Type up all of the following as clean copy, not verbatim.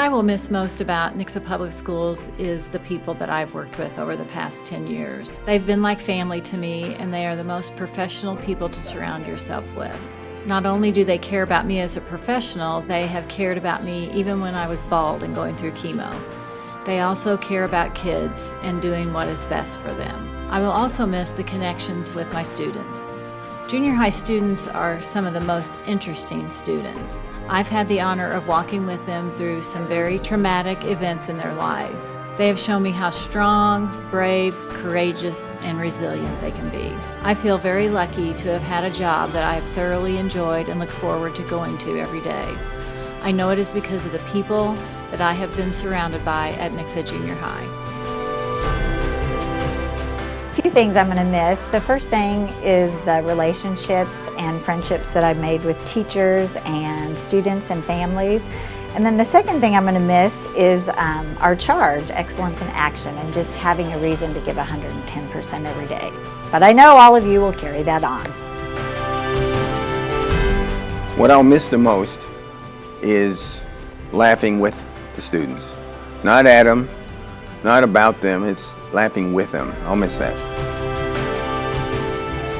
I will miss most about Nixa Public Schools is the people that I've worked with over the past 10 years. They've been like family to me, and they are the most professional people to surround yourself with. Not only do they care about me as a professional, they have cared about me even when I was bald and going through chemo. They also care about kids and doing what is best for them. I will also miss the connections with my students. Junior high students are some of the most interesting students. I've had the honor of walking with them through some very traumatic events in their lives. They have shown me how strong, brave, courageous, and resilient they can be. I feel very lucky to have had a job that I have thoroughly enjoyed and look forward to going to every day. I know it is because of the people that I have been surrounded by at Nixa Junior High. A few things I'm going to miss. The first thing is the relationships and friendships that I've made with teachers and students and families. And then the second thing I'm going to miss is our charge, excellence in action, and just having a reason to give 110% every day. But I know all of you will carry that on. What I'll miss the most is laughing with the students. Not at them, not about them, it's laughing with them. I'll miss that.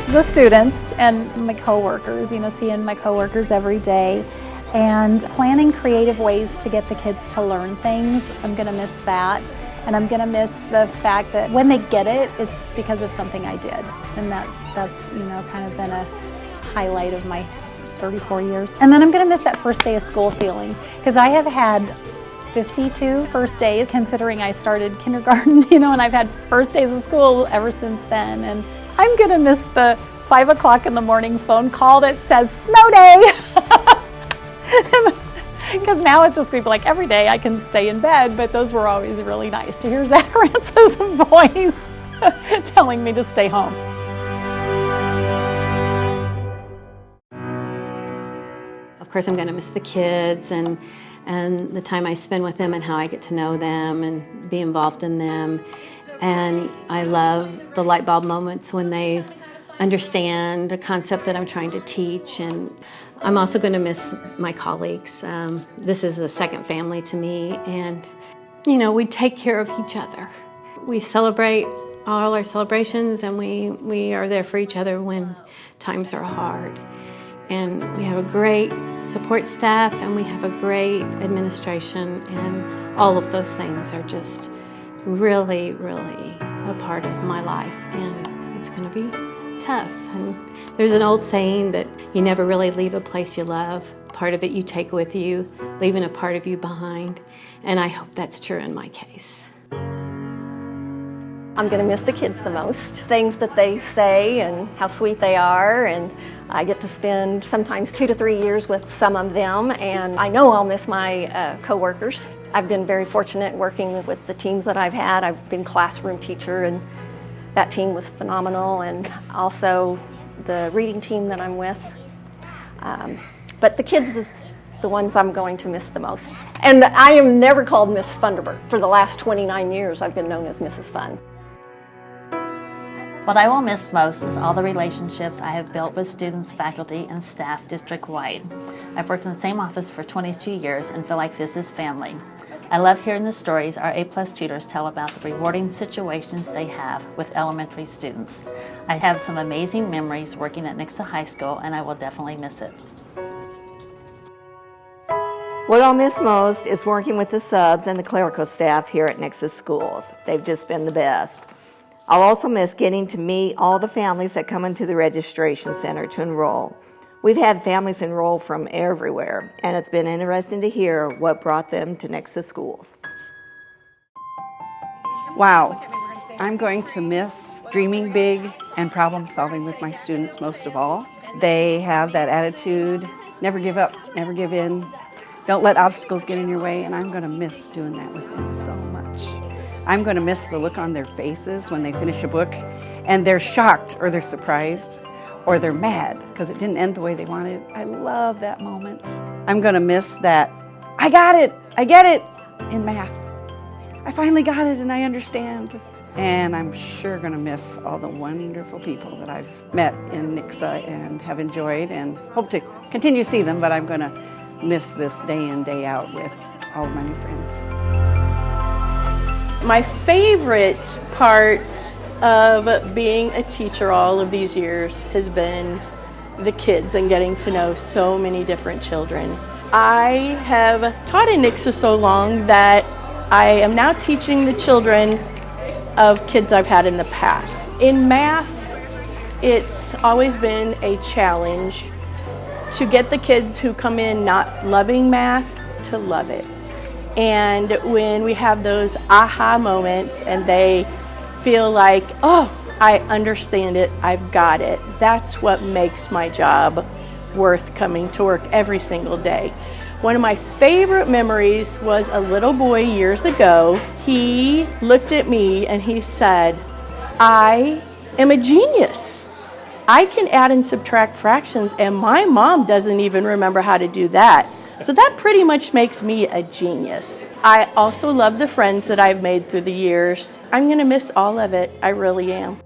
The students and my coworkers, seeing my coworkers every day and planning creative ways to get the kids to learn things. I'm going to miss that. And I'm going to miss the fact that when they get it, it's because of something I did. And that's kind of been a highlight of my 34 years. And then I'm going to miss that first day of school feeling, because I have had 52 first days, considering I started kindergarten, and I've had first days of school ever since then. And I'm gonna miss the 5 o'clock in the morning phone call that says snow day. Because now it's just gonna be like every day I can stay in bed, but those were always really nice to hear Zach Rance's voice telling me to stay home. Of course, I'm gonna miss the kids and the time I spend with them and how I get to know them and be involved in them. And I love the light bulb moments when they understand a concept that I'm trying to teach. And I'm also going to miss my colleagues. This is a second family to me, and we take care of each other. We celebrate all our celebrations, and we are there for each other when times are hard. And we have a great support staff, and we have a great administration, and all of those things are just really, really a part of my life, and it's going to be tough. And there's an old saying that you never really leave a place you love. Part of it you take with you, leaving a part of you behind, and I hope that's true in my case. I'm going to miss the kids the most. Things that they say and how sweet they are, and I get to spend sometimes 2 to 3 years with some of them, and I know I'll miss my coworkers. I've been very fortunate working with the teams that I've had. I've been classroom teacher, and that team was phenomenal, and also the reading team that I'm with. But the kids is the ones I'm going to miss the most. And I am never called Miss Funderburg. For the last 29 years, I've been known as Mrs. Fun. What I will miss most is all the relationships I have built with students, faculty, and staff district-wide. I've worked in the same office for 22 years and feel like this is family. I love hearing the stories our A-plus tutors tell about the rewarding situations they have with elementary students. I have some amazing memories working at Nixa High School, and I will definitely miss it. What I'll miss most is working with the subs and the clerical staff here at Nixa Schools. They've just been the best. I'll also miss getting to meet all the families that come into the registration center to enroll. We've had families enroll from everywhere, and it's been interesting to hear what brought them to Nixa Schools. Wow, I'm going to miss dreaming big and problem solving with my students most of all. They have that attitude, never give up, never give in, don't let obstacles get in your way, and I'm going to miss doing that with them so much. I'm going to miss the look on their faces when they finish a book and they're shocked or they're surprised or they're mad because it didn't end the way they wanted. I love that moment. I'm going to miss that, I got it, I get it in math. I finally got it and I understand. And I'm sure going to miss all the wonderful people that I've met in Nixa and have enjoyed and hope to continue to see them, but I'm going to miss this day in, day out with all of my new friends. My favorite part of being a teacher all of these years has been the kids and getting to know so many different children. I have taught in Nixa so long that I am now teaching the children of kids I've had in the past. In math, it's always been a challenge to get the kids who come in not loving math to love it. And when we have those aha moments and they feel like, oh, I understand it, I've got it, that's what makes my job worth coming to work every single day. One of my favorite memories was a little boy years ago. He looked at me and he said, I am a genius. I can add and subtract fractions and my mom doesn't even remember how to do that. So that pretty much makes me a genius. I also love the friends that I've made through the years. I'm gonna miss all of it, I really am.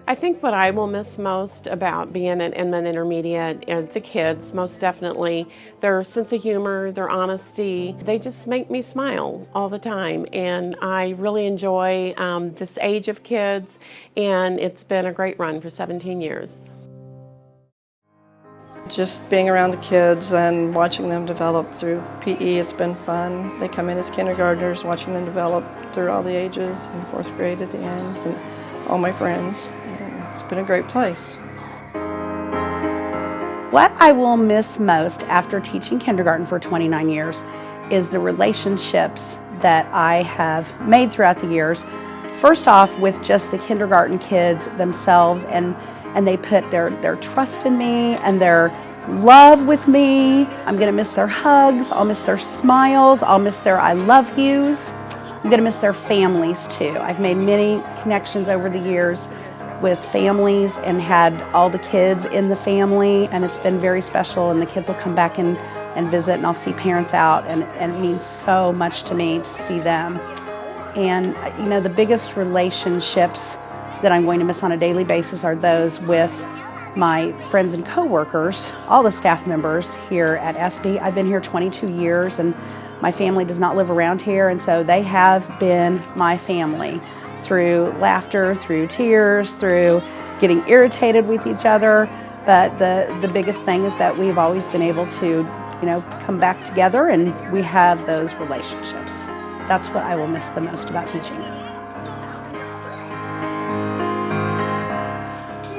I think what I will miss most about being at Inman Intermediate is the kids, most definitely. Their sense of humor, their honesty, they just make me smile all the time. And I really enjoy this age of kids, and it's been a great run for 17 years. Just being around the kids and watching them develop through PE, it's been fun. They come in as kindergartners, watching them develop through all the ages in 4th grade at the end, and all my friends. It's been a great place. What I will miss most after teaching kindergarten for 29 years is the relationships that I have made throughout the years. First off, with just the kindergarten kids themselves, and they put their trust in me and their love with me. I'm gonna miss their hugs, I'll miss their smiles, I'll miss their I love yous. I'm gonna miss their families too. I've made many connections over the years with families and had all the kids in the family, and it's been very special, and the kids will come back and visit, and I'll see parents out, and it means so much to me to see them. And you know, the biggest relationships that I'm going to miss on a daily basis are those with my friends and coworkers, all the staff members here at SB. I've been here 22 years, and my family does not live around here, and so they have been my family through laughter, through tears, through getting irritated with each other. But the biggest thing is that we've always been able to, you know, come back together, and we have those relationships. That's what I will miss the most about teaching.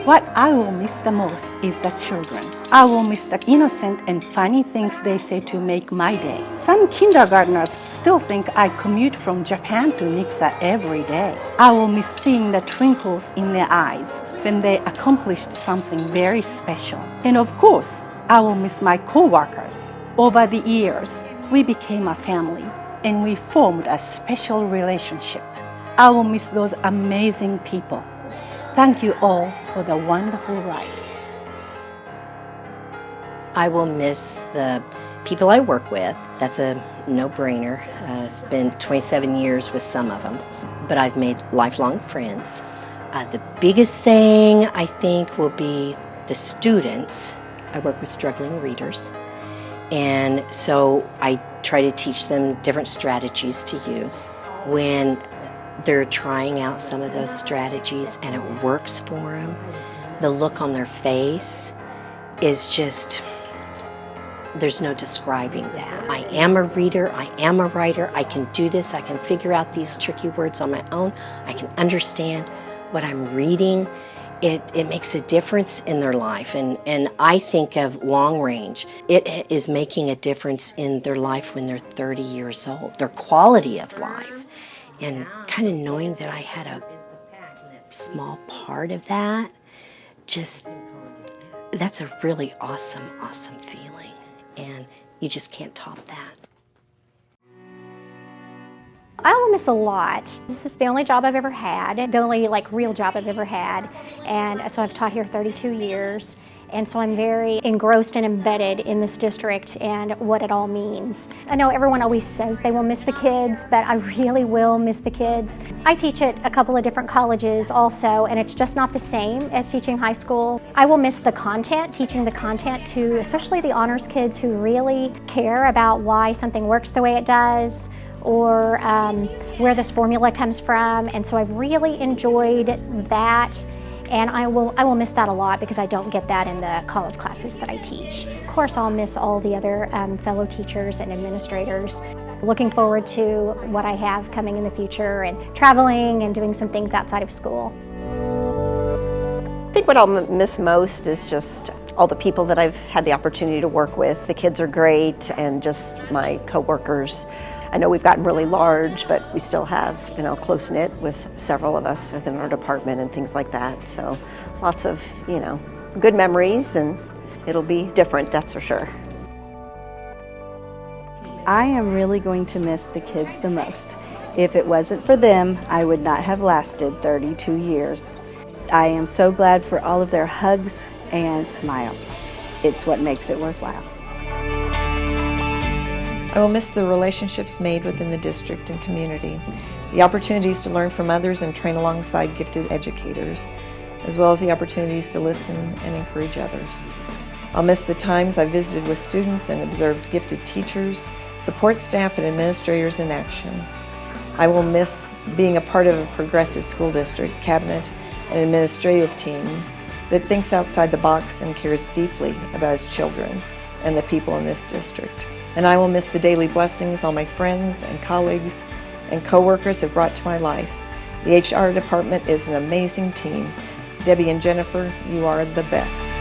What I will miss the most is the children. I will miss the innocent and funny things they say to make my day. Some kindergartners still think I commute from Japan to Nixa every day. I will miss seeing the twinkles in their eyes when they accomplished something very special. And of course, I will miss my co-workers. Over the years, we became a family and we formed a special relationship. I will miss those amazing people. Thank you all for the wonderful ride. I will miss the people I work with. That's a no-brainer. Spent 27 years with some of them, but I've made lifelong friends. The biggest thing I think will be the students. I work with struggling readers, and so I try to teach them different strategies to use. When they're trying out some of those strategies and it works for them, the look on their face is just, there's no describing that. I am a reader, I am a writer, I can do this, I can figure out these tricky words on my own, I can understand what I'm reading. It makes a difference in their life, and I think of long range. It is making a difference in their life when they're 30 years old, their quality of life. And kind of knowing that I had a small part of that, just, that's a really awesome, awesome feeling. And you just can't top that. I will miss a lot. This is the only job I've ever had, the only real job I've ever had. And so I've taught here 32 years. And so I'm very engrossed and embedded in this district and what it all means. I know everyone always says they will miss the kids, but I really will miss the kids. I teach at a couple of different colleges also, and it's just not the same as teaching high school. I will miss the content, teaching the content to especially the honors kids who really care about why something works the way it does, or where this formula comes from. And so I've really enjoyed that, and I will miss that a lot because I don't get that in the college classes that I teach. Of course, I'll miss all the other fellow teachers and administrators. Looking forward to what I have coming in the future and traveling and doing some things outside of school. I think what I'll miss most is just all the people that I've had the opportunity to work with. The kids are great, and just my coworkers. I know we've gotten really large, but we still have, close-knit with several of us within our department and things like that. So lots of, good memories, and it'll be different, that's for sure. I am really going to miss the kids the most. If it wasn't for them, I would not have lasted 32 years. I am so glad for all of their hugs and smiles. It's what makes it worthwhile. I will miss the relationships made within the district and community, the opportunities to learn from others and train alongside gifted educators, as well as the opportunities to listen and encourage others. I'll miss the times I visited with students and observed gifted teachers, support staff, and administrators in action. I will miss being a part of a progressive school district, cabinet, and administrative team that thinks outside the box and cares deeply about its children and the people in this district. And I will miss the daily blessings all my friends and colleagues and coworkers have brought to my life. The HR department is an amazing team. Debbie and Jennifer, you are the best.